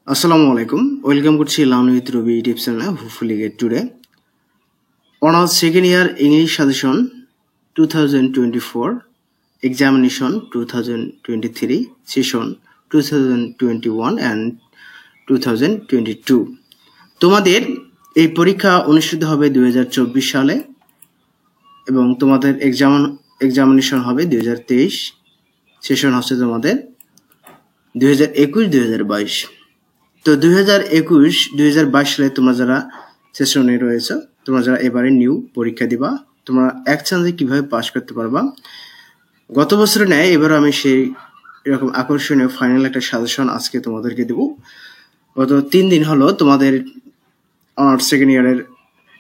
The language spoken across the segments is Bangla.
Assalamualaikum. Welcome to Learn with Ruby tips channel. Hopefully get today. On our second year English session 2024 examination 2023 session 2021 and 2022 তোমাদের এই পরীক্ষা অনুষ্ঠিত হবে 2024 সালে এবং তোমাদের এক্সামিনেশন হবে 2023 সেশন হচ্ছে তোমাদের 2021-2022 তো 2021-2022 সালে তোমরা যারা সেশনে রয়েছে তোমরা যারা এবারে নিউ পরীক্ষা দিবা তোমরা এক চান্সে কিভাবে পাস করতে পারবা গত বছরে নেয় এবারে আমি সেই এরকম আকর্ষণীয় ফাইনাল একটা সাজেশন আজকে তোমাদেরকে দেব গত 3 দিন হলো তোমাদের অনার্স সেকেন্ড ইয়ারের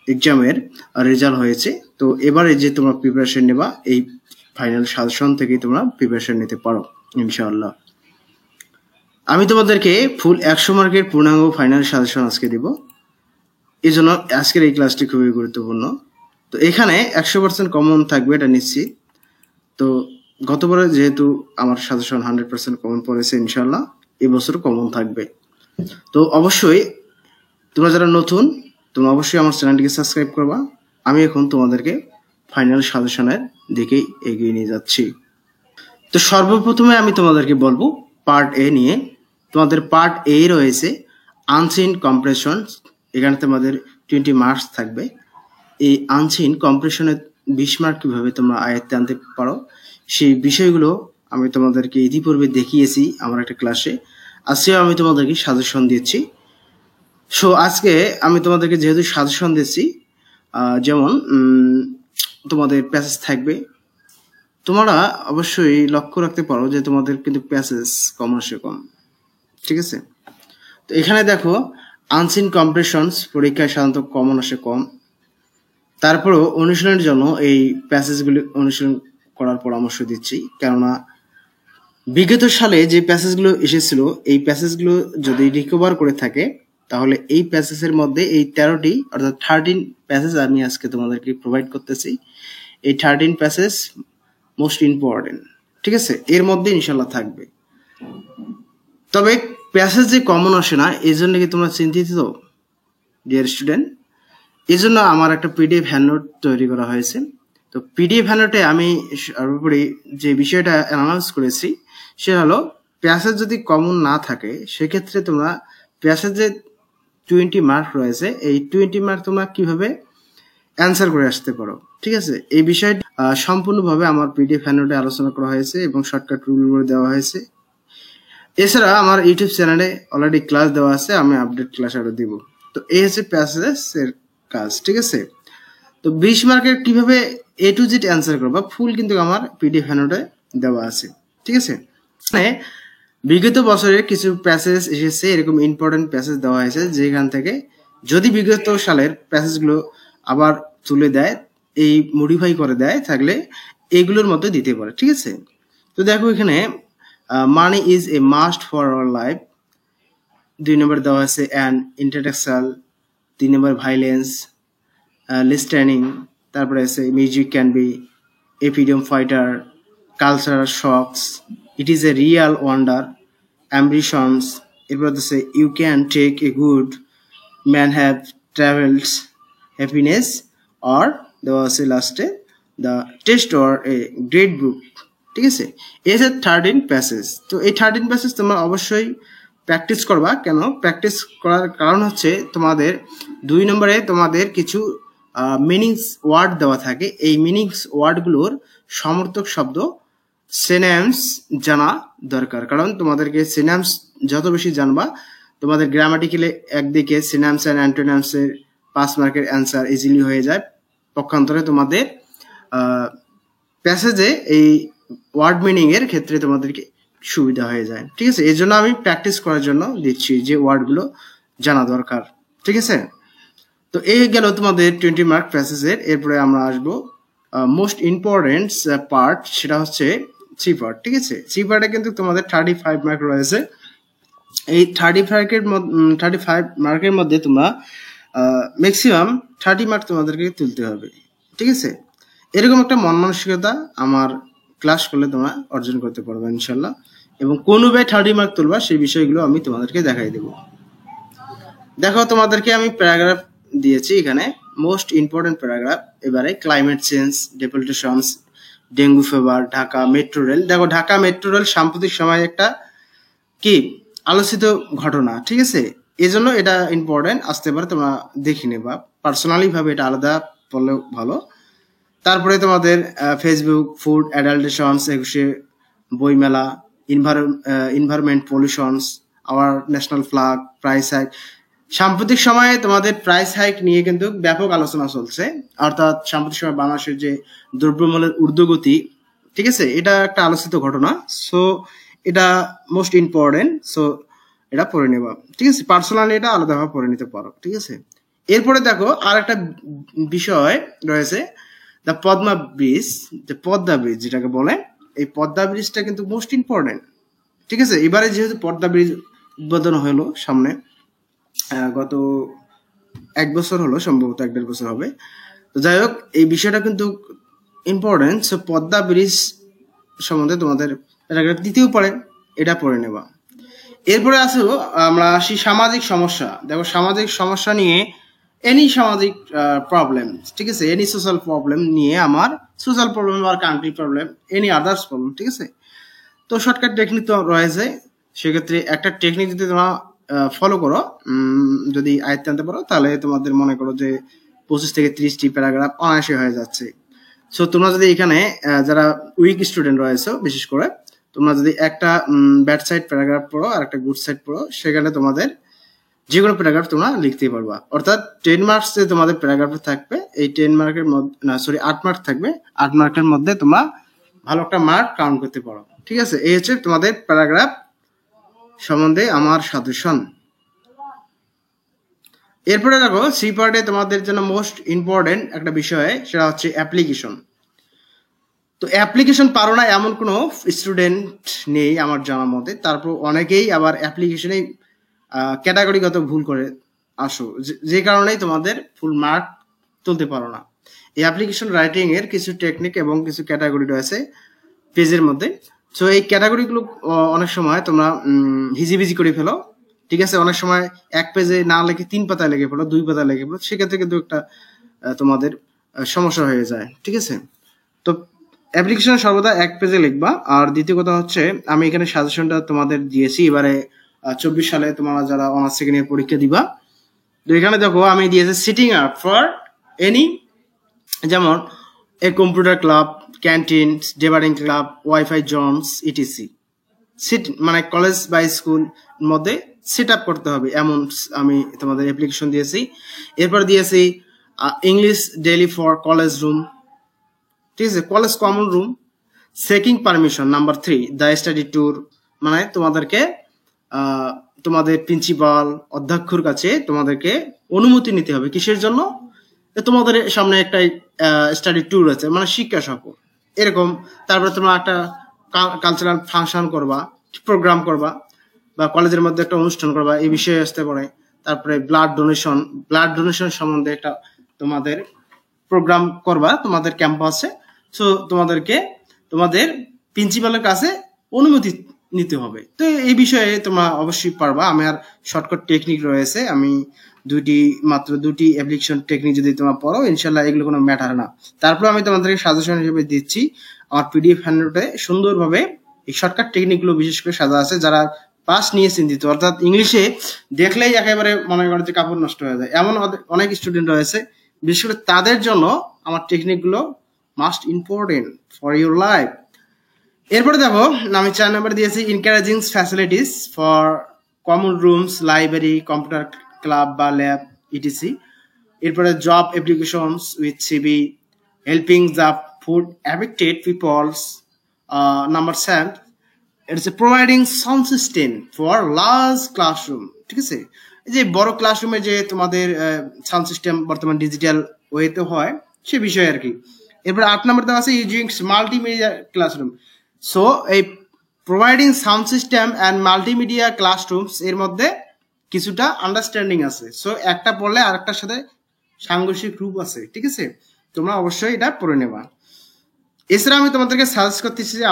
এক্সামের রেজাল্ট হয়েছে তো এবারে যে তোমরা প্রিপারেশন নেবা এই ফাইনাল সাজেশন থেকে তোমরা প্রিপারেশন নিতে পারো ইনশাআল্লাহ আমি তোমাদেরকে ফুল 100 মার্কের পূর্ণাঙ্গ ফাইনাল সাজেশন আজকে দেব এজন্য আজকের এই ক্লাসটি খুবই গুরুত্বপূর্ণ তো এখানে 100% কমন থাকবে এটা নিশ্চিত তো গতবারে যেহেতু আমার সাজেশন 100% কমন পড়েছে ইনশাআল্লাহ এই বছর কমন থাকবে তো অবশ্যই তোমরা যারা নতুন তোমরা অবশ্যই আমার চ্যানেলটিকে সাবস্ক্রাইব করবা আমি এখন তোমাদেরকে ফাইনাল সাজেশনের দিকে এগিয়ে নিয়ে যাচ্ছি তো সর্বপ্রথমে আমি তোমাদেরকে বলবো পার্ট এ নিয়ে তোমাদের পার্ট এ রয়েছে আনসিন কম্প্রেশন এখানে তোমাদের 20 মার্কস থাকবে এই আনসিন কম্প্রেশনের 20 মার্ক কিভাবে তোমরা আয়ত্তে আনতে পারো সেই বিষয়গুলো আমি তোমাদেরকে ইতিপূর্বে দেখিয়েছি আমার একটা ক্লাসে আজকে আমি তোমাদেরকে সাজেশন দিচ্ছি সো আজকে আমি তোমাদেরকে যেহেতু সাজেশন দিচ্ছি যেমন তোমাদের প্যাসেজ থাকবে তোমরা অবশ্যই লক্ষ্য রাখতে পারো যে তোমাদের কিন্তু প্যাসেজ কম আসে কম ঠিক আছে তো এখানে দেখো আনসিন কম্প্রেশনস পরীক্ষায় সাধারণত কমন আসে কম তারপরেও অনুশীলনের জন্য এই প্যাসেজগুলি অনুশীলন করার পরামর্শ দিচ্ছি কেননা বিগত সালে যে প্যাসেজগুলো এসেছিল এই প্যাসেজগুলো যদি রিকভার করে থাকে তাহলে এই প্যাসেজের মধ্যে এই 13টি অর্থাৎ 13 প্যাসেজ আমি আজকে তোমাদেরকে প্রোভাইড করতেছি এই 13 প্যাসেজ মোস্ট ইম্পর্টেন্ট ঠিক আছে এর মধ্যে ইনশাআল্লাহ থাকবে তবে প্যাসেজ যে কমন আসে না এজন্য কি তোমরা চিন্তিত ডিয়ার স্টুডেন্ট এজন্য আমার একটা পিডিএফ হ্যান্ডনোট তৈরি করা হয়েছে তো পিডিএফ হ্যান্ডনোটে আমি সর্বোপরি যে বিষয়টা অ্যানালাইজ করেছি সেটা হলো প্যাসেজ যদি কমন না থাকে সেক্ষেত্রে তোমরা প্যাসেজে 20 মার্ক রয়েছে এই 20 মার্ক তোমরা কিভাবে অ্যান্সার করে আসতে পারো ঠিক আছে এই বিষয়টা সম্পূর্ণভাবে আমার পিডিএফ হ্যান্ডনোটে আলোচনা করা হয়েছে এবং শর্টকাট রুলগুলো দেওয়া হয়েছে এছাড়া আমার ইউটিউব চ্যানেলে অলরেডি ক্লাস দেওয়া আছে আমি আপডেট ক্লাস আরো দিব তো এই হচ্ছে প্যাসেজের কাজ ঠিক আছে তো 20 মার্কের কিভাবে এ টু জেড অ্যান্সার করবা ফুল কিন্তু আমার পিডিএফ হ্যান্ডনোটে দেওয়া আছে ঠিক আছে মানে বিগত বছরের কিছু প্যাসেজ এসেছে এরকম ইম্পর্টেন্ট প্যাসেজ দেওয়া হয়েছে যেখান থেকে যদি বিগত সালের প্যাসেজগুলো আবার তুলে দেয় এই মডিফাই করে দেয় থাকলে এইগুলোর মধ্যে দিতে পারে ঠিক আছে তো দেখো এখানে money is a must for our life 2 number দেওয়া আছে an intellectual 3 number violence listening তারপরে আছে music can be a freedom fighter cultural shocks it is a real wonder ambitions এরপর আছে you can take a good man have travels happiness or দেওয়া আছে লাস্টে the test or a great book ঠিক আছে এই যে 13 প্যাসেজ তো এই 13 প্যাসেজ তোমরা অবশ্যই প্র্যাকটিস করবা কেন প্র্যাকটিস করার কারণ হচ্ছে তোমাদের 2 নম্বরে তোমাদের কিছু মিনিংস ওয়ার্ড দেওয়া থাকে এই মিনিংস ওয়ার্ডগুলোর সমর্থক শব্দ সিনোনিমস জানা দরকার কারণ তোমাদেরকে সিনোনিমস যত বেশি জানবা তোমাদের গ্রামাটিক্যালি একদিকে সিনোনিমস এন্ড অ্যান্টোনিমস এর 5 মার্কের অ্যান্সার ইজিলি হয়ে যায় পক্ষান্তরে তোমাদের প্যাসেজে এই ওয়ার্ড মিনিং এর ক্ষেত্রে তোমাদেরকে সুবিধা হয়ে যায় ঠিক আছে এই জন্য আমি প্র্যাকটিস করার জন্য দিচ্ছি যে ওয়ার্ডগুলো জানা দরকার ঠিক আছে তো এই গেল তোমাদের 20 মার্ক প্যাসেজের এরপরে আমরা আসবো মোস্ট ইম্পর্টেন্ট পার্ট সেটা হচ্ছে সি পার্ট ঠিক আছে সি পার্টে কিন্তু তোমাদের 35 মার্ক রয়েছে এই 35 মার্কের মধ্যে তোমরা ম্যাক্সিমাম 30 মার্ক তোমাদেরকে তুলতে হবে ঠিক আছে এরকম একটা মন মানসিকতা আমার ক্লাস করলে তোমরা অর্জন করতে পারবে ইনশাআল্লাহ এবং কোন উপায়ে 30 মার্ক তুলবা সেই বিষয়গুলো আমি তোমাদেরকে দেখাই দেব। দেখো তোমাদেরকে আমি প্যারাগ্রাফ দিয়েছি এখানে, মোস্ট ইম্পর্টেন্ট প্যারাগ্রাফ। এবারে climate change, deputations, dengue fever, Dhaka metro rail. দেখো ঢাকা মেট্রো রেল সাম্প্রতিক সময়ে একটা কি আলোচিত ঘটনা, ঠিক আছে, এই জন্য এটা ইম্পর্টেন্ট, আসতে পারে, তোমরা দেখে নেবা। পার্সোনালি ভাবে এটা আলাদা পড়লেও ভালো। তারপরে তোমাদের ফেসবুক, ফুড অ্যাডাল্টেশনস, 21 বইমেলা, environment pollutions, our national flag, price hike. সাম্প্রতিক সময়ে তোমাদের প্রাইস হাইক নিয়ে কিন্তু ব্যাপক আলোচনা চলছে, অর্থাৎ সাম্প্রতিক সময় বাংলাদেশের যে দ্রব্যমূল্যের ঊর্ধ্বগতি, ঠিক আছে, এটা একটা আলোচিত ঘটনা। সো এটা মোস্ট ইম্পর্টেন্ট, সো এটা পড়ে নেবা, ঠিক আছে। পার্সোনালি এটা আলাদাভাবে পড়ে নিতে পারো, ঠিক আছে। এরপরে দেখো আর একটা বিষয় রয়েছে, দ্য পদ্মা ব্রিজ, যে পদ্মা ব্রিজ যেটাকে বলে, এই পদ্মা ব্রিজটা কিন্তু মোস্ট ইম্পর্টেন্ট, ঠিক আছে। এবারে যেহেতু পদ্মা ব্রিজ উদ্বোধন হলো সামনে, গত 1 বছর হলো, সম্ভবত 1-1.5 বছর হবে। তো যাই হোক, এই বিষয়টা কিন্তু ইম্পর্টেন্ট। সো পদ্মা ব্রিজ সম্বন্ধে তোমাদের প্যারাগ্রাফ দিতেও পারে, এটা পড়ে নেবা। এরপরে আসো আমরা আসি সামাজিক সমস্যা। দেখো সামাজিক সমস্যা নিয়ে এনি সামাজিক প্রবলেম, ঠিক আছে, এনি সোশ্যাল প্রবলেম নিয়ে, আমার সোশ্যাল প্রবলেম আর country problem, any others problem, ঠিক আছে। তো শর্টকাট টেকনিক তো রয়েছে, সেক্ষেত্রে একটা টেকনিক যদি তোমরা ফলো করো, যদি আয়ত্তে আনতে পারো, তাহলে তোমাদের মনে করো যে 25 থেকে 30টি প্যারাগ্রাফ অনায়াসে হয়ে যাচ্ছে। সো তোমরা যদি এখানে যারা উইক স্টুডেন্ট রয়েছে, বিশেষ করে তোমরা যদি একটা ব্যাড সাইড প্যারাগ্রাফ পড়ো আর একটা গুড সাইড পড়ো, সেখানে তোমাদের যে কোনো প্যারাগ্রাফ তোমরা লিখতে পারবা। অর্থাৎ 10 মার্কস যে তোমাদের প্যারাগ্রাফ থাকবে, এই 10 মার্কের মধ্যে, না সরি 8 মার্ক থাকবে, 8 মার্কের মধ্যে তোমরা ভালো একটা মার্ক কাউন্ট করতে পারো, ঠিক আছে। এই হচ্ছে তোমাদের প্যারাগ্রাফ সম্বন্ধে আমার সাজেশন। এরপরে দেখো সি পার্টে তোমাদের জন্য মোস্ট ইম্পর্টেন্ট একটা বিষয়, সেটা হচ্ছে অ্যাপ্লিকেশন। তো অ্যাপ্লিকেশন পারো না এমন কোনো স্টুডেন্ট নেই আমার জানা মতে। তারপর অনেকেই আবার অ্যাপ্লিকেশনে ক্যাটাগরিগত ভুল করে আসো, যে কারণেই তোমাদের ফুল মার্ক তুলতে পারো না। এই অ্যাপ্লিকেশন রাইটিং এর কিছু টেকনিক এবং কিছু ক্যাটাগরি রয়েছে পেজের মধ্যে। সো এই ক্যাটাগরিগুলো অনেক সময় তোমরা হিজিবিজি করে ফেলো, ঠিক আছে। অনেক সময় এক পেজে না লিখে 3 পাতায় লিখে ফেলো, 2 পাতায় লিখে ফেলো, সেক্ষেত্রে কিন্তু একটা তোমাদের সমস্যা হয়ে যায়, ঠিক আছে। তো অ্যাপ্লিকেশন সর্বদা 1 পেজে লিখবা। আর দ্বিতীয় কথা হচ্ছে, আমি এখানে সাজেশনটা তোমাদের দিয়েছি এবারে 24 সালে তোমরা যারা অনার্স সেকেন্ড ইয়ার পরীক্ষা দিবা। তো এখানে দেখো আমি দিয়েছি সিটিং আপ ফর এনি, যেমন a computer club, canteen, debating club, wifi zones, ETC. সিট মানে কলেজ বা স্কুল মধ্যে সেট আপ করতে হবে, এমন আমি তোমাদের অ্যাপ্লিকেশন দিয়েছি। এরপর দিয়েছি English daily for college room, ঠিক আছে, college common room. Checking permission number 3, the study tour, মানে তোমাদেরকে তোমাদের প্রিন্সিপাল অধ্যক্ষর কাছে তোমাদেরকে অনুমতি নিতে হবে, কিসের জন্য, তোমাদের সামনে একটা স্টাডি ট্যুর আছে, মানে শিক্ষা সফর এরকম। তারপরে তোমরা একটা কালচারাল ফাংশন করবা, প্রোগ্রাম করবা, বা কলেজের মধ্যে একটা অনুষ্ঠান করবা, এই বিষয়ে আসতে পারে। তারপরে ব্লাড ডোনেশন সম্বন্ধে একটা তোমাদের প্রোগ্রাম করবা তোমাদের ক্যাম্পাসে। সো তোমাদেরকে তোমাদের প্রিন্সিপালের কাছে অনুমতি নিতে হবে। তো এই বিষয়ে তোমরা অবশ্যই পারবা। আমার শর্টকাট টেকনিক রয়েছে, আমি মাত্র দুটি অ্যাপ্লিকেশন টেকনিক যদি তোমরা পড়ো, ইনশাল্লাহ এগুলো কোনো ম্যাটার না। তারপর আমি তোমাদেরকে সাজেশন হিসেবে দিচ্ছি আমার পিডিএফ হ্যান্ডনোটে সুন্দরভাবে এই শর্টকাট টেকনিকগুলো বিশেষ করে সাজা আছে, যারা পাস নিয়ে চিন্তিত, অর্থাৎ ইংলিশে দেখলেই একেবারে মনে করে যে কাপড় নষ্ট হয়ে যায়, এমন অনেক স্টুডেন্ট রয়েছে। বিশেষ করে তাদের জন্য আমার টেকনিকগুলো must important for your life. এরপরে দেখো আমি 4 নাম্বার দিয়েছি encouraging facilities for common rooms, library, computer club বা ল্যাব, ইটিসি। এরপরে job applications with CV, helping the food affected peoples. Number 7, it's providing sound system for large classroom, ঠিক আছে। এই যে বড় ক্লাসরুমে যে তোমাদের সাউন্ড সিস্টেম বর্তমান ডিজিটাল ওয়েতে হয়, সে বিষয়ে আর কি। এরপর 8 নাম্বার দেওয়া আছে ইউজিং মাল্টিমিডিয়া ক্লাসরুম। সো এই providing sound system and multimedia classrooms এর মধ্যে কিছুটা আন্ডারস্ট্যান্ডিং আছে। সো একটা পড়লে আরেকটার সাথে সাংঘর্ষিক রূপ আছে, ঠিক আছে। তোমরা অবশ্যই এটা পড়ে নেবা। এছাড়া আমি তোমাদেরকে সাজেস্ট করতেছি যে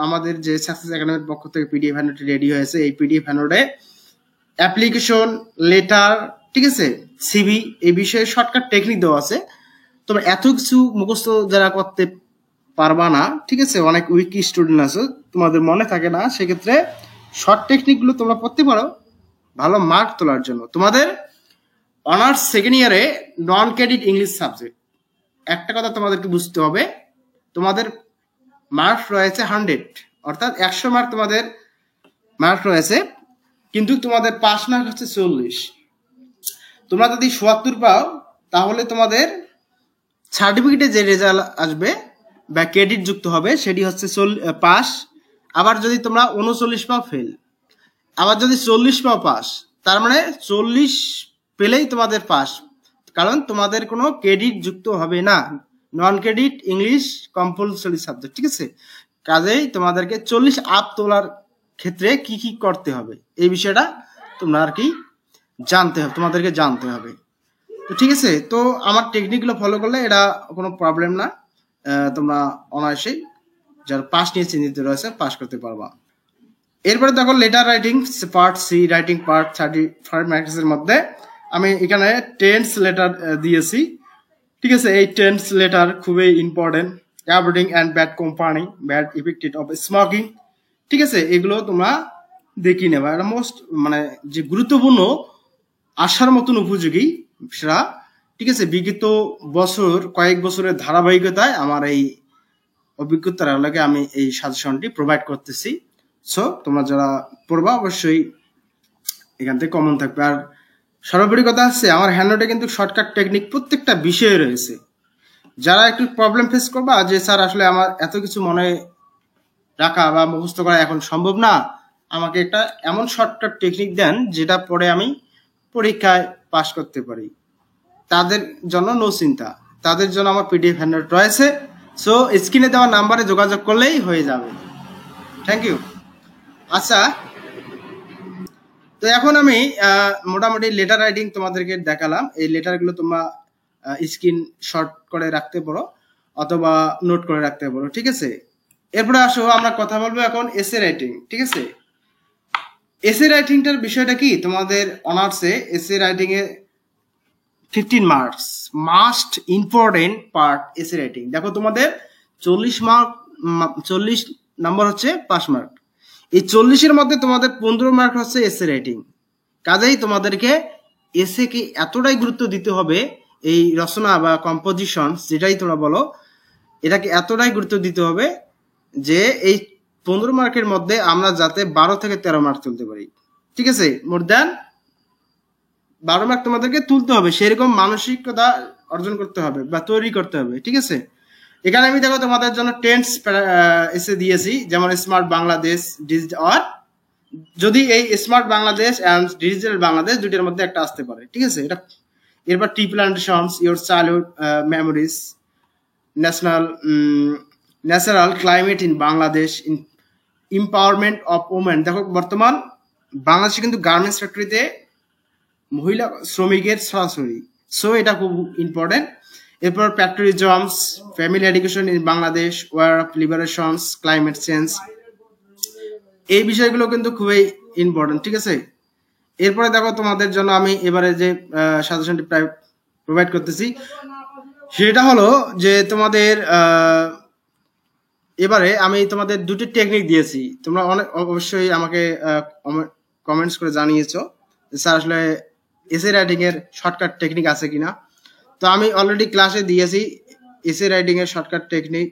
আমাদের যে সাকসেস একাডেমির পক্ষ থেকে পিডিএফ হ্যান্ডআউট রেডি হয়েছে। এই পিডিএফ হ্যান্ডআউটে অ্যাপ্লিকেশন, লেটার, ঠিক আছে, সিভি, এই বিষয়ে শর্টকাট টেকনিক দেওয়া আছে। তোমরা এত কিছু মুখস্থ যারা করতে পারবা না, ঠিক আছে, অনেক উইক স্টুডেন্ট আছে, তোমাদের মনে থাকে না, সেক্ষেত্রে শর্ট টেকনিকগুলো তোমরা পড়তে পারো ভালো মার্ক তোলার জন্য। তোমাদের অনার্স সেকেন্ড ইয়ারে নন ক্রেডিট ইংলিশ সাবজেক্ট, একটা কথা তোমাদেরকে বুঝতে হবে, তোমাদের মার্ক রয়েছে 100, অর্থাৎ 100 মার্ক তোমাদের মার্ক রয়েছে, কিন্তু তোমাদের পাস মার্ক হচ্ছে 40। তোমরা যদি ৭৪ পাও তাহলে তোমাদের সার্টিফিকেটে যে রেজাল্ট আসবে বা ক্রেডিট যুক্ত হবে সেটি হচ্ছে পাস। আবার যদি তোমরা 39 পাও ফেল, আবার যদি 40 পাও পাস, তার মানে 40 পেলেই তোমাদের পাস, কারণ তোমাদের কোনো ক্রেডিট যুক্ত হবে না। Non credit English compulsory subject, ঠিক আছে। কাজেই তোমাদেরকে 40 আপ তোলার ক্ষেত্রে কি কি করতে হবে এই বিষয়টা তোমরা আর কি জানতে হবে, তোমাদেরকে জানতে হবে। তো ঠিক আছে, তো আমার টেকনিকগুলো ফলো করলে এটা কোনো প্রবলেম না, তোমরা অনায়াসেই যারা পাস নিয়ে চিন্তিত রয়েছে পাস করতে পারবা। এরপরে দেখো letter writing part C, writing part 35 মার্কসের মধ্যে আমি এখানে টেন্স লেটার দিয়েছি, ঠিক আছে। এই টেন্স লেটার খুবই important. Avoiding and bad company, bad affected of smoking, ঠিক আছে, এগুলো তোমরা দেখি নেবা। এটা মোস্ট মানে যে গুরুত্বপূর্ণ, আসার মতন উপযোগী সেটা, ঠিক আছে। বিগত বছর কয়েক বছরের ধারাবাহিকতায় আমার এই অভিজ্ঞতার আলোকে আমি এই সাজেশনটি প্রোভাইড করতেছি। সো তোমরা যারা পড়বা অবশ্যই এখান থেকে কমন থাকবে। আর সর্বোপরি কথা হচ্ছে আমার হ্যান্ডনোটে কিন্তু শর্টকাট টেকনিক প্রত্যেকটা বিষয়ে রয়েছে। যারা একটু প্রবলেম ফেস করবা যে স্যার আসলে আমার এত কিছু মনে রাখা বা মুখস্থ করা এখন সম্ভব না, আমাকে একটা এমন শর্টকাট টেকনিক দেন যেটা পড়ে আমি পরীক্ষায় পাস করতে পারি, তাদের জন্য নো চিন্তা, তাদের জন্য আমার পিডিএফ হ্যান্ডআউট রয়েছে। সো স্ক্রিনে দেওয়া নাম্বারে যোগাযোগ করলেই হয়ে যাবে। Thank you. আচ্ছা, তো এখন আমি মোটামুটি লেটার রাইটিং তোমাদেরকে দেখালাম। এই লেটারগুলো তোমরা স্ক্রিন শর্ট করে রাখতে পারো অথবা নোট করে রাখতে পারো, ঠিক আছে। এরপরে আসো আমরা কথা বলবো এখন এসে রাইটিং, ঠিক আছে। এসে রাইটিংটার বিষয়টা কি, তোমাদের অনার্সে এসে রাইটিং এ 15 marks must important part essay writing. দেখো তোমাদের 40 মার্ক, 40 নাম্বার হচ্ছে পাস মার্ক, এই 40-এর মধ্যে তোমাদের 15 মার্ক হচ্ছে এসে রাইটিং। কাজেই তোমাদেরকে এসে কে এতটাই গুরুত্ব দিতে হবে, এই রচনা বা কম্পোজিশন যেটাই তোমরা বলো, এটাকে এতটাই গুরুত্ব দিতে হবে যে এই 15 মার্কের মধ্যে আমরা যাতে 12 থেকে 13 মার্ক তুলতে পারি, ঠিক আছে। মোর দেন 12 মার্ক তোমাদেরকে তুলতে হবে, সেরকম মানসিকতা অর্জন করতে হবে বা তৈরি করতে হবে, ঠিক আছে। এখানে আমি দেখো তোমাদের জন্য টেন্স এসে দিয়েছি, যেমন স্মার্ট বাংলাদেশ, ডিজিটাল, যদি এই smart Bangladesh and digital Bangladesh দুইটার মধ্যে একটা আসতে পারে, ঠিক আছে। এটা এরপর tea plantations, your childhood memories, natural climate in Bangladesh, empowerment of women. দেখো বর্তমান বাংলাদেশে কিন্তু গার্মেন্টস ফ্যাক্টরিতে মহিলা শ্রমিকের সরাসরি, সো এটা খুব ইম্পর্টেন্ট। এরপর patriotisms, family education in Bangladesh, war of liberations, climate change, এই বিষয়গুলো কিন্তু খুবই ইম্পর্টেন্ট, ঠিক আছে। এরপরে দেখো তোমাদের জন্য আমি এবারে যে সাজেশনটি প্রোভাইড করতেছি সেটা হলো যে তোমাদের এবারে আমি তোমাদের দুটি টেকনিক দিয়েছি, তোমরা অনেক অবশ্যই আমাকে কমেন্টস করে জানিয়েছো স্যার আসলে এসে রাইটিং এর শর্টকাট টেকনিক আছে কিনা। তো আমি অলরেডি ক্লাসে দিয়েছি এসে রাইটিং এর shortcut technique.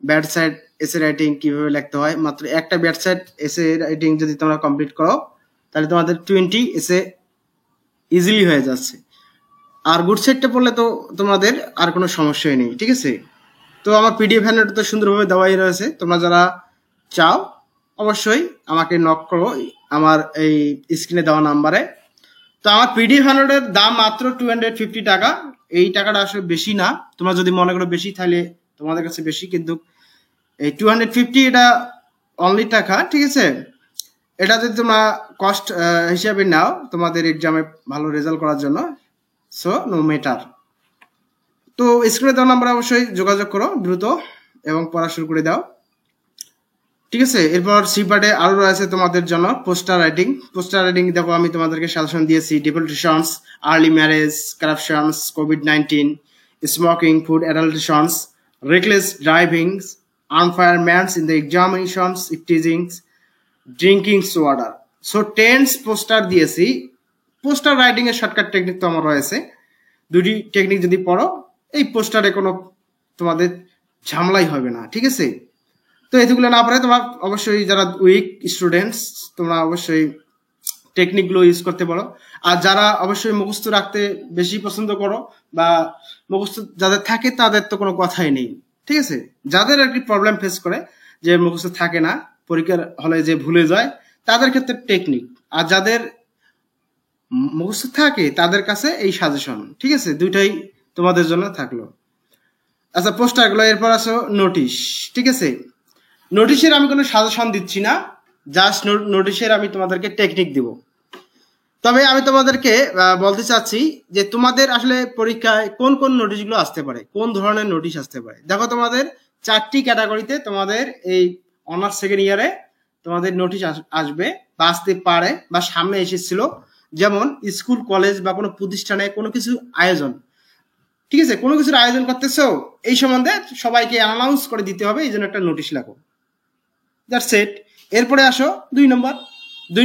Bad side essay writing কিভাবে লিখতে হয়, মাত্র একটা ব্যাড সাইড এসে রাইটিং যদি তোমরা কমপ্লিট করো তাহলে তোমাদের 20 এসে ইজিলি হয়ে যাচ্ছে। আর গুড সাইডটা পড়লে তো তোমাদের আর কোনো সমস্যাই নেই, ঠিক আছে। তো আমার পিডিএফ হ্যান্ডআউট তো সুন্দরভাবে দেওয়াই রয়েছে, তোমরা যারা চাও অবশ্যই আমাকে নক করো আমার এই স্ক্রিনে দেওয়া নাম্বারে। তো আমার পিডিএফ হ্যান্ডআউটের দাম মাত্র 250 টাকা। এই টাকাটা আসলে বেশি না, তোমরা যদি মনে করো বেশি তাহলে তোমাদের কাছে বেশি, কিন্তু এই 250 এটা অনলি টাকা, ঠিক আছে। এটা যদি তোমরা কস্ট হিসাবে নাও তোমাদের এক্সামে ভালো রেজাল্ট করার জন্য, সো নো ম্যাটার। তো স্ক্রিনে দেওয়া নাম্বারে অবশ্যই যোগাযোগ করো দ্রুত এবং পড়া শুরু করে দাও। ঠিক আছে, এরপর সি পার্টে আরো রয়েছে তোমাদের জন্য পোস্টার রাইটিং দেখো আমি তোমাদেরকে সাজেশন দিয়েছি ডিপোলিটিশনস, আর্লি ম্যারেজ, কারাপশনস, কোভিড-19, smoking, food adulterations, reckless driving, unfair means in the examinations, teachings, drinking water. So tens poster দিয়েছি। পোস্টার রাইটিং এর শর্টকাট টেকনিক তো আমার রয়েছে, দুটি টেকনিক যদি পড়ো এই পোস্টারে কোনো তোমাদের ঝামেলাই হবে না। ঠিক আছে, তো এগুলো না পারে তোমার অবশ্যই যারা উইক স্টুডেন্টস তোমরা অবশ্যই টেকনিকগুলো ইউজ করতে পারো। আর যারা অবশ্যই মুখস্থ রাখতে বেশি পছন্দ করো বা মুখস্থ যাদের থাকে তাদের তো কোনো কথাই নেই। ঠিক আছে, যাদের আর কি প্রবলেম ফেস করে যে মুখস্থ থাকে না, পরীক্ষার হলে যে ভুলে যায়, তাদের ক্ষেত্রে টেকনিক। আর যাদের মুখস্থ থাকে তাদের কাছে এই সাজেশন। ঠিক আছে, দুইটাই তোমাদের জন্য থাকলো। আচ্ছা, পোস্টারগুলো। এরপর আসো নোটিশ। ঠিক আছে, নোটিশের আমি কোনো সাজেশন দিচ্ছি না, জাস্ট নোটিশের আমি তোমাদেরকে টেকনিক দিব। তবে আমি তোমাদেরকে বলতে চাচ্ছি যে তোমাদের আসলে পরীক্ষায় কোন কোন নোটিশগুলো আসতে পারে, কোন ধরনের নোটিশ আসতে পারে। দেখো তোমাদের 4টি ক্যাটাগরিতে তোমাদের এই অনার্স সেকেন্ড ইয়ারে তোমাদের নোটিশ আসবে বা আসতে পারে বা সামনে এসেছিল। যেমন স্কুল, কলেজ বা কোনো প্রতিষ্ঠানে কোনো কিছু আয়োজন, ঠিক আছে, কোনো কিছুর আয়োজন করতেছো, এই সম্বন্ধে সবাইকে অ্যানাউন্স করে দিতে হবে, এই জন্য একটা নোটিশ লাগো। That's it. এরপরে আসো 2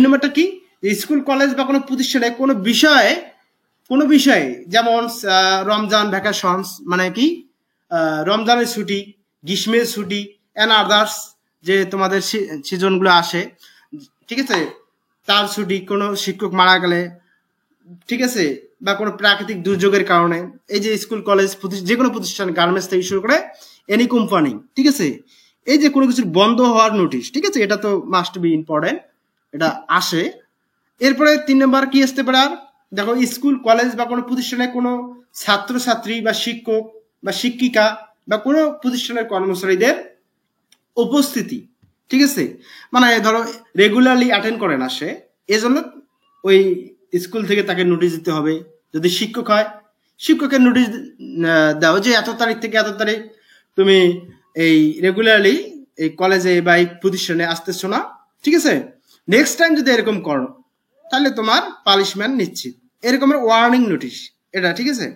নম্বরটা কি, স্কুল, কলেজ বা কোনো প্রতিষ্ঠানে কোনো বিষয়ে যেমন রমজান ভ্যাকেশনস, মানে কি রমজানের ছুটি, গ্রীষ্মের ছুটি অ্যান্ড আদার্স যে তোমাদের সিজনগুলো আসে, ঠিক আছে, তার ছুটি, কোনো শিক্ষক মারা গেলে, ঠিক আছে, বা কোনো প্রাকৃতিক দুর্যোগের কারণে, এই যে স্কুল, কলেজ, যে কোনো প্রতিষ্ঠান, গার্মেন্টস থেকে শুরু করে এনি কোম্পানি, ঠিক আছে, এই যে কোনো কিছুর বন্ধ হওয়ার নোটিশ, ঠিক আছে, এটা তো মাস্ট বি ইম্পর্টেন্ট, এটা আসে। এরপরে 3 নম্বর কি আসতে পারে, আর দেখো স্কুল, কলেজ বা কোনো প্রতিষ্ঠানে কোনো ছাত্রছাত্রী বা শিক্ষক বা শিক্ষিকা বা কোনো প্রতিষ্ঠানের কর্মচারীদের উপস্থিতি, ঠিক আছে, মানে ধরো রেগুলারলি অ্যাটেন্ড করে না সে, এজন্য ওই স্কুল থেকে তাকে নোটিশ দিতে হবে। যদি শিক্ষক হয়, শিক্ষকের নোটিশ দাও যে এত তারিখ থেকে এত তারিখ তুমি এই রেগুলারলি এই কলেজে বা এই প্রতিষ্ঠানে আসতেছো না, ঠিক আছে, নেক্সট টাইম যদি এরকম করো তাহলে তোমার পানিশমেন্ট নিশ্চিত, এরকমের ওয়ার্নিং নোটিশ এটা। ঠিক আছে,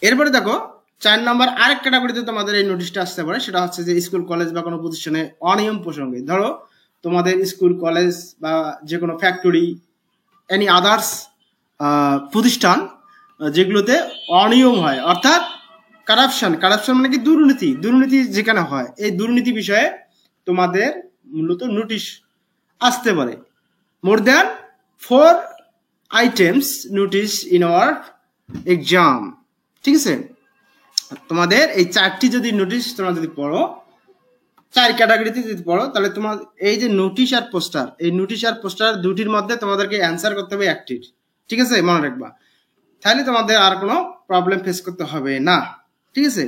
এরপরে দেখো 4 নম্বর আরেক ক্যাটাগরিতে তোমাদের এই নোটিশটা আসতে পারে, সেটা হচ্ছে যে স্কুল, কলেজ বা কোনো প্রতিষ্ঠানে অনিয়ম প্রসঙ্গে। ধরো তোমাদের স্কুল, কলেজ বা যে কোনো ফ্যাক্টরি, এনি আদার্স প্রতিষ্ঠান যেগুলোতে অনিয়ম হয়, অর্থাৎ কারাপশন মানে কি দুর্নীতি যেখানে হয়, এই দুর্নীতি বিষয়ে তোমাদের মূলত নোটিশ আসতে পারে। More than 4 items notice in our exam. ঠিক আছে, তোমাদের এই 4টি যদি নোটিশ তোমরা যদি পড়ো, 4 ক্যাটাগরিতে যদি পড়ো, তাহলে তোমার এই যে নোটিশ আর পোস্টার, এই নোটিশ আর পোস্টার দুটির মধ্যে তোমাদেরকে অ্যান্সার করতে হবে একটির। ঠিক আছে, মনে রাখবা, তাহলে তোমাদের আর কোনো প্রবলেম ফেস করতে হবে না। ঠিক আছে,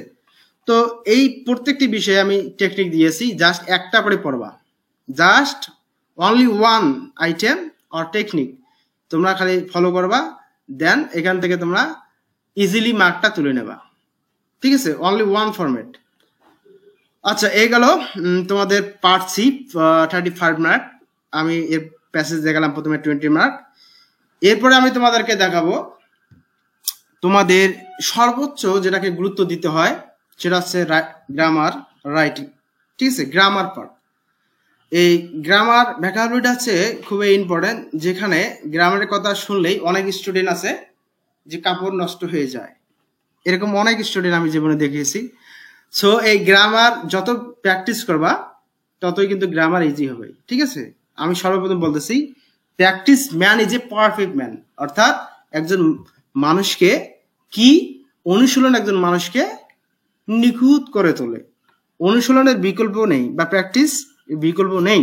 তো এই প্রত্যেকটি বিষয়ে আমি টেকনিক দিয়েছি, জাস্ট একটা করে পড়বা, just only 1 item or technique তোমরা খালি ফলো করবা, দেন এখান থেকে তোমরা ইজিলি মার্কটা তুলে নেবা। ঠিক আছে, অনলি 1 ফরম্যাট। আচ্ছা, এই গেল তোমাদের পার্ট সি, 35 মার্ক। আমি এর প্যাসেজ দেখালাম প্রথমে 20 মার্ক। এরপরে আমি তোমাদেরকে দেখাবো তোমাদের সর্বোচ্চ যেটাকে গুরুত্ব দিতে হয়, সেটা হচ্ছে গ্রামার রাইটিং। ঠিক আছে, গ্রামার পার্ট। এই গ্রামার ভ্যাকাবুলারিটা হচ্ছে খুবই ইম্পর্টেন্ট, যেখানে গ্রামারের কথা শুনলেই অনেক স্টুডেন্ট আছে যে কাপড় নষ্ট হয়ে যায়, এরকম অনেক স্টুডেন্ট আমি জীবনে দেখেছি। সো এই গ্রামার যত প্র্যাকটিস করবা ততই কিন্তু গ্রামার ইজি হবে। ঠিক আছে, আমি সর্বপ্রথম বলতেছি, practice man is a perfect man, অর্থাৎ একজন মানুষকে কি অনুশীলন একজন মানুষকে নিখুঁত করে তোলে, অনুশীলনের বিকল্প নেই বা প্র্যাকটিস বিকল্প নেই,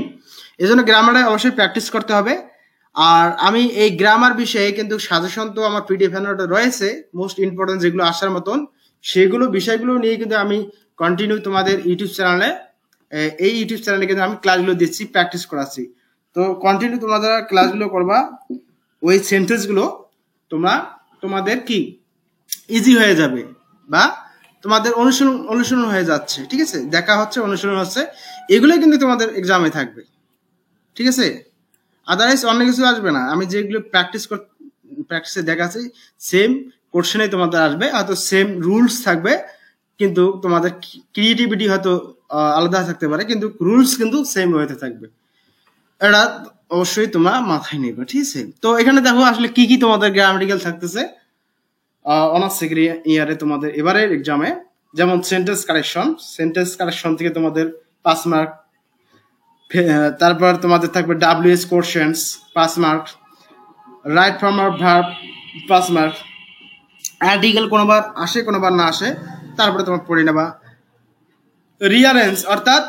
এজন্য গ্রামারে অবশ্যই প্র্যাকটিস করতে হবে। আর আমি এই গ্রামার বিষয়ে কিন্তু সাজেশন তো আমার পিডিএফ নোটে রয়েছে, মোস্ট ইম্পর্টেন্ট যেগুলো আসার মতন সেগুলো বিষয়গুলো নিয়ে কিন্তু আমি কন্টিনিউ তোমাদের ইউটিউব চ্যানেলে কিন্তু আমি ক্লাসগুলো দিচ্ছি, প্র্যাকটিস করাচ্ছি। তো কন্টিনিউ তোমাদের ক্লাসগুলো করবা, ওই সেন্টেন্সগুলো তোমাদের কি ইজি হয়ে যাবে, বা তোমাদের অনুশীলন হয়ে যাচ্ছে, ঠিক আছে, দেখা হচ্ছে, অনুশীলন হচ্ছে, এগুলোই কিন্তু তোমাদের এক্সামে থাকবে, ঠিক আছে। আদারওয়াইজ অন্য কিছু আসবে না। আমি যেগুলো প্র্যাকটিসে দেখাচ্ছি সেম কোশ্চেনে তোমাদের আসবে, হয়তো সেম রুলস থাকবে, কিন্তু তোমাদের ক্রিয়েটিভিটি হয়তো আলাদা থাকতে পারে, কিন্তু রুলস কিন্তু সেম হতে থাকবে। এটা অবশ্যই তোমরা মাথায় নেবে, ঠিক আছে। তো এখানে দেখো আসলে কি কি তোমাদের গ্রামাটিক্যাল থাকতেছে অনার্স সেকেন্ড ইয়ারে তোমাদের এবারের এক্সামে। যেমন সেন্টেন্স কারেকশন থেকে তোমাদের 5 মার্ক, তারপর তোমাদের থাকবে WH questions 5 mark, right form of verb 5 mark, article কোনোবার আসে কোনোবার না আসে, তারপরে তোমার পড়ে নেবা রিয়ারেন্স অর্থাৎ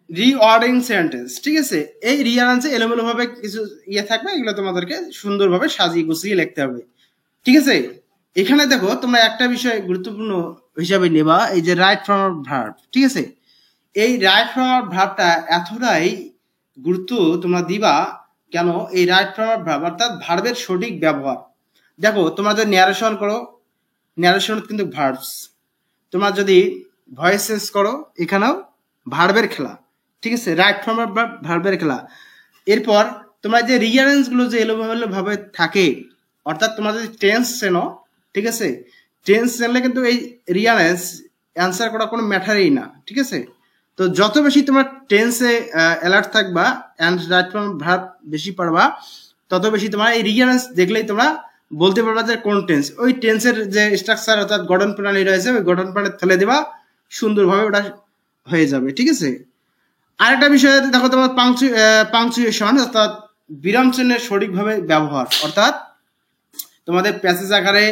রিওয়ার্ডিং সেন্টেন্স, ঠিক আছে। এই রিয়ারেন্সে এলোমেলো ভাবে কিছু থাকবে, এগুলো তোমাদেরকে সুন্দরভাবে সাজিয়ে গুছিয়ে লিখতে হবে, ঠিক আছে। এখানে দেখো তোমরা একটা বিষয় গুরুত্বপূর্ণ হিসাবে নেবা, এই যে রাইট ফর্ম অফ ভার্ব, ঠিক আছে। এই রাইট ফর্ম অফ ভার্বটা এতটাই গুরুত্ব তোমরা দিবা কেন, এই রাইট ফর্ম অফ ভার্ব অর্থাৎ ভার্বের সঠিক ব্যবহার। দেখো তোমরা যদি ন্যারেশন করো, ন্যারেশন কিন্তু ভার্বস, তোমরা যদি ভয়েস চেঞ্জ করো, এখানেও ভার্বের খেলা, ঠিক আছে, রাইট ফর্ম অফ ভার্বের খেলা। এরপর তোমরা যে রিয়ারেন্স গুলো যে এলোমেলো ভাবে থাকে, অর্থাৎ তোমরা যদি টেন্স চেনো, ঠিক আছে, টেন্স জানলে কিন্তু এই রিয়ারেন্স অ্যান্সার করা কোনো ম্যাটারই না, ঠিক আছে। তো যত বেশি তোমার টেন্সে অ্যালার্ট থাকবা অ্যান্ড রাইট ফর্ম ভার্ব বেশি পারবা, তত বেশি তোমার এই রিয়ারেন্স দেখলেই তোমরা বলতে পারবা যে কোন টেন্স, ওই টেন্সের যে স্ট্রাকচার অর্থাৎ গঠন প্রণালী রয়েছে, ওই গঠন প্রণালী ফেলে দেবা, সুন্দরভাবে ওটা হয়ে যাবে, ঠিক আছে। আরেকটা বিষয় দেখো তোমার পাংচুয়েশন অর্থাৎ বিরাম চিহ্নের সঠিকভাবে ব্যবহার, অর্থাৎ তোমাদের প্যাসেজ আকারে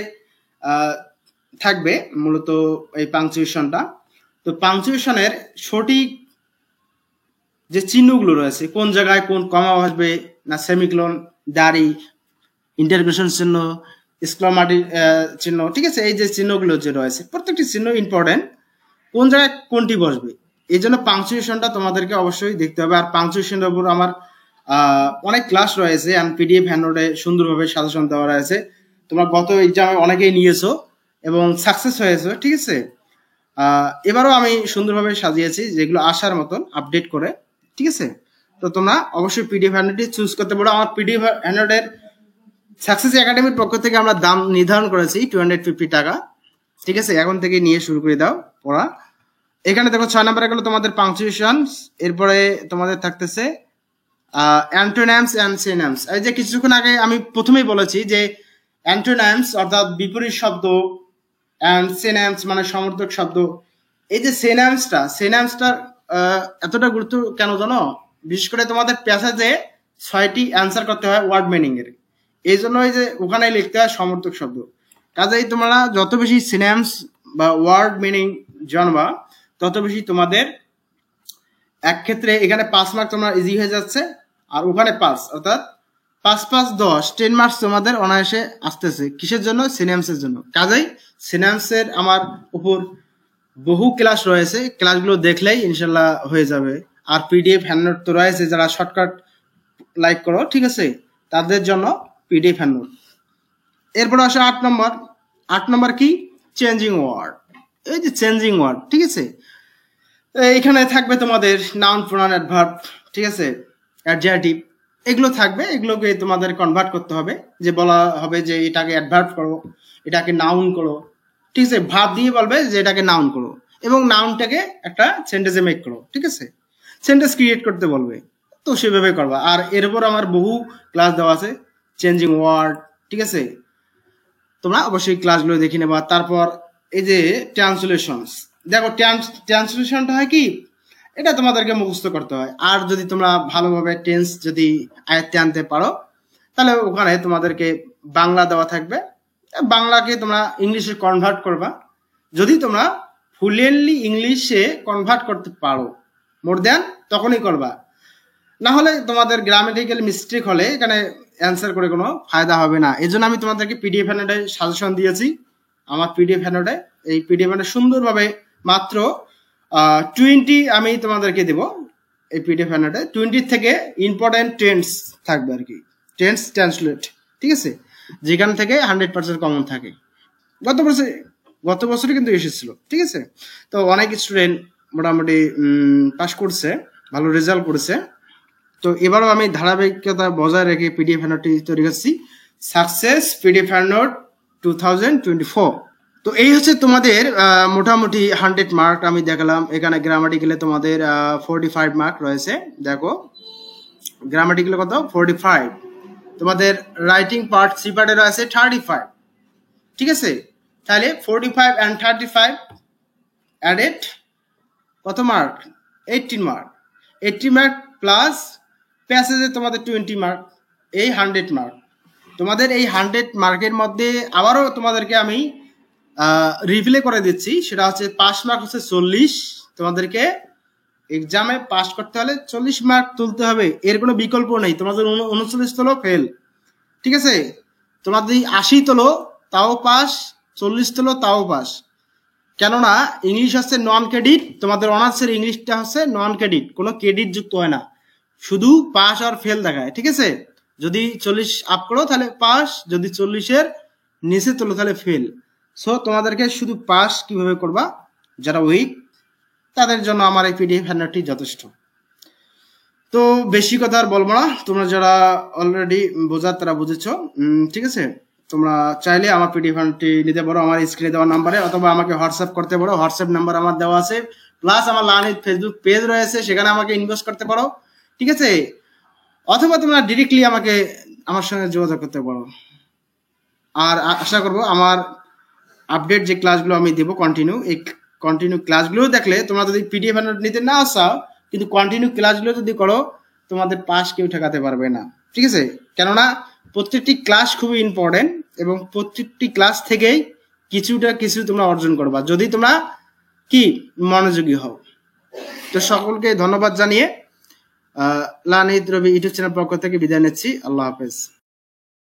থাকবে মূলত এই পাংচুয়েশনটা। তো পাংচুয়েশনের সঠিক যে চিহ্নগুলো রয়েছে, কোন জায়গায় কোন কমা আসবে না সেমিকোলন, দাড়ি, ইন্টারগ্রেশন চিহ্ন, এক্সক্লামেটরি চিহ্ন, ঠিক আছে, এই যে চিহ্নগুলো যে রয়েছে প্রত্যেকটি চিহ্ন ইম্পর্টেন্ট, কোন জায়গায় কোনটি বসবে, এই জন্য পাংচুয়েশনটা তোমাদেরকে অবশ্যই দেখতে হবে। আর পাংচুয়েশনের উপর আমার অনেক ক্লাস রয়েছে, আর PDF হ্যান্ডনোটে সুন্দরভাবে সাজেশন দেওয়া রয়েছে। তোমরা গত এক্সামে অনেকেই নিয়েছো এবং সাকসেস হয়েছো, ঠিক আছে। এবারও আমি সুন্দরভাবে সাজিয়েছি, যেগুলো আসার মতন আপডেট করে, ঠিক আছে। তো তোমরা অবশ্যই PDF হ্যান্ডনোটটি চুজ করতে পারো। আমার PDF হ্যান্ডনোটের সাকসেস একাডেমির পক্ষ থেকে আমরা দাম নির্ধারণ করেছি 250 টাকা, ঠিক আছে। এখন থেকে নিয়ে শুরু করে দাও পড়া। এখানে দেখো 6 নম্বরে গেল তোমাদের পাংচুয়েশন, এরপরে তোমাদের থাকতেছে অ্যান্টোনিমস এন্ড সিনোনিমস। এই যে কিছুক্ষণ আগে আমি প্রথমেই বলেছি যে অ্যান্টোনিমস অর্থাৎ বিপরীত শব্দ, এন্ড সিনোনিমস মানে সমর্থক শব্দ। এই যে সিনোনিমসটা এতটা গুরুত্ব কেন জানো, বিশেষ করে তোমাদের প্যাসেজে 6টি অ্যান্সার করতে হয় ওয়ার্ড মিনিং এর, এই জন্য এই যে ওখানে লিখতে হয় সমর্থক শব্দ। কাজেই তোমরা যত বেশি সিনোনিমস বা ওয়ার্ড মিনিং জানবা, তত বেশি তোমাদের এক ক্ষেত্রে এখানে 5 মার্ক তোমার ইজি হয়ে যাচ্ছে, আর ওখানে 5, অর্থাৎ 5 5 10 10 মার্কস তোমাদের অনায়াসে আসতেছে। কিসের জন্য? সিনোনিমসের জন্য। কাজেই সিনোনিমসের আমার উপর বহু ক্লাস রয়েছে, ক্লাসগুলো দেখলেই ইনশাল্লাহ হয়ে যাবে। আর PDF হ্যান্ডনোট তো রয়েছে, যারা শর্টকাট লাইক করো, ঠিক আছে, তাদের জন্য PDF হ্যান্ডনোট। এরপর আসে 8 নম্বর কি? Changing word. এই যে চেঞ্জিং ওয়ার্ড, ঠিক আছে, এখানে থাকবে তোমাদের নাউন, প্রোনাউন, অ্যাডভার্ব, ঠিক আছে, অ্যাডজেক্টিভ, এগুলো থাকবে। এগুলোকে তোমাদের কনভার্ট করতে হবে, যে বলা হবে যে এটাকে অ্যাডভার্ব করো, এটাকে নাউন করো, ঠিক আছে, ভাব দিয়ে বলবে যে এটাকে নাউন করো, এবং নাউনটাকে একটা সেন্টেন্সে মেক করো, ঠিক আছে, সেন্টেন্স ক্রিয়েট করতে বলবে, তো সেভাবে করবা। আর এর উপর আমার বহু ক্লাস দেওয়া আছে চেঞ্জিং ওয়ার্ড, ঠিক আছে, তোমরা অবশ্যই ক্লাসগুলো দেখে নেবা। তারপর এই যে ট্রান্সলেশনস, দেখো ট্রান্সলেশনটা হয় কি, এটা তোমাদেরকে মুখস্থ করতে হয়। আর যদি তোমরা ভালোভাবে টেন্স যদি আয়ত্তে আনতে পারো, তাহলে ওখানে তোমাদেরকে বাংলা দেওয়া থাকবে, বাংলাকে তোমরা ইংলিশে কনভার্ট করবা। যদি তোমরা ফ্লুয়েন্টলি ইংলিশে কনভার্ট করতে পারো মোর দেন, তখনই করবা। না হলে তোমাদের গ্রামেটিক্যাল মিস্টেক হলে এখানে অ্যান্সার করে কোনো ফায়দা হবে না। এই জন্য আমি তোমাদেরকে PDF হ্যান্ডনোটে সাজেশন দিয়েছি। আমার PDF হ্যান্ডনোটে, এই PDF হ্যান্ডনোটে সুন্দরভাবে মাত্র 20 আমি তোমাদেরকে দেব। এই PDF হ্যান্ডনোটে 20 থেকে ইম্পর্টেন্ট টেন্স থাকবে আর কি, টেন্স ট্রান্সলেট, ঠিক আছে, যেখান থেকে 100% কমন থাকে। গত বছর গত বছরই কিন্তু এসেছিল, ঠিক আছে। তো অনেক স্টুডেন্ট মোটামুটি পাস করছে, ভালো রেজাল্ট করেছে। তো এবারও আমি ধারাবাহিকতা বজায় রেখে পিডিএফ হ্যান্ডআউটটি তৈরি করছি, সাকসেস পিডিএফ হ্যান্ডআউট 2024। তো এই হচ্ছে তোমাদের মোটামুটি 100 মার্ক আমি দেখালাম। এখানে গ্রামাটিক্যালে তোমাদের 45 মার্ক রয়েছে। দেখো গ্রামাটিক্যালে কত, 45। তোমাদের রাইটিং পার্ট সি পার্টে রয়েছে 35, ঠিক আছে। তাহলে 45 and 35 অ্যাডেড কত মার্ক, 18 মার্ক। 80 মার্ক প্লাস প্যাসেজে তোমাদের 20 মার্ক, এই 100 মার্ক। তোমাদের এই 100 মার্কের মধ্যে আবারও তোমাদেরকে আমি রিপ্লে করে দিচ্ছি, সেটা হচ্ছে পাস মার্ক হচ্ছে 40। তোমাদেরকে এক্সামে পাস করতে হলে 40 মার্ক তুলতে হবে, এর কোনো বিকল্প নেই। তোমাদের 39 তোলো ফেল, ঠিক আছে। তোমাদের যদি 80 তোলো তাও পাস, 40 তোলো তাও পাস। কেননা ইংলিশ হচ্ছে নন ক্রেডিট, তোমাদের অনার্সের ইংলিশটা হচ্ছে নন ক্রেডিট, কোনো ক্রেডিট যুক্ত হয় না, শুধু পাস আর ফেল দেখায়, ঠিক আছে। যদি 40 আপ করো তাহলে পাস, যদি 40-এর নিচে তোলো তাহলে ফেল। সো তোমাদেরকে শুধু পাস কিভাবে করবা, যারা উইক তাদের জন্য আমার এই পিডিএফ হ্যান্ডআউটটি যথেষ্ট। তো বেশি কথা আর বলবো না, তোমরা যারা অলরেডি বোঝার তারা বুঝেছ, ঠিক আছে। তোমরা চাইলে আমার পিডিএফ হ্যান্ডআউটটি নিতে পারো আমার স্ক্রিনে দেওয়া নাম্বারে, অথবা আমাকে হোয়াটসঅ্যাপ করতে পারো। হোয়াটসঅ্যাপ নাম্বার আমার দেওয়া আছে, প্লাস আমার লার্নিং ফেসবুক পেজ রয়েছে, সেখানে আমাকে ইনবক্স করতে পারো, ঠিক আছে। অথবা তোমরা ডিরেক্টলি আমাকে আমার সঙ্গে যোগাযোগ করতে পারো। আর আশা করবো আমার আপডেট যে ক্লাসগুলো আমি দেবো কন্টিনিউ, এই কন্টিনিউ ক্লাসগুলো দেখলে তোমরা যদি পিডিএফ নিতে না চাও, কিন্তু কন্টিনিউ ক্লাসগুলো যদি করো, তোমাদের পাস কেউ ঠেকাতে পারবে না, ঠিক আছে। কেননা প্রত্যেকটি ক্লাস খুবই ইম্পর্টেন্ট, এবং প্রত্যেকটি ক্লাস থেকেই কিছুটা কিছু তোমরা অর্জন করবা, যদি তোমরা কি মনোযোগী হও। তো সকলকে ধন্যবাদ জানিয়ে learning with Ravi YouTube channel পক্ষ থেকে বিদায় নিচ্ছি। আল্লাহ হাফেজ।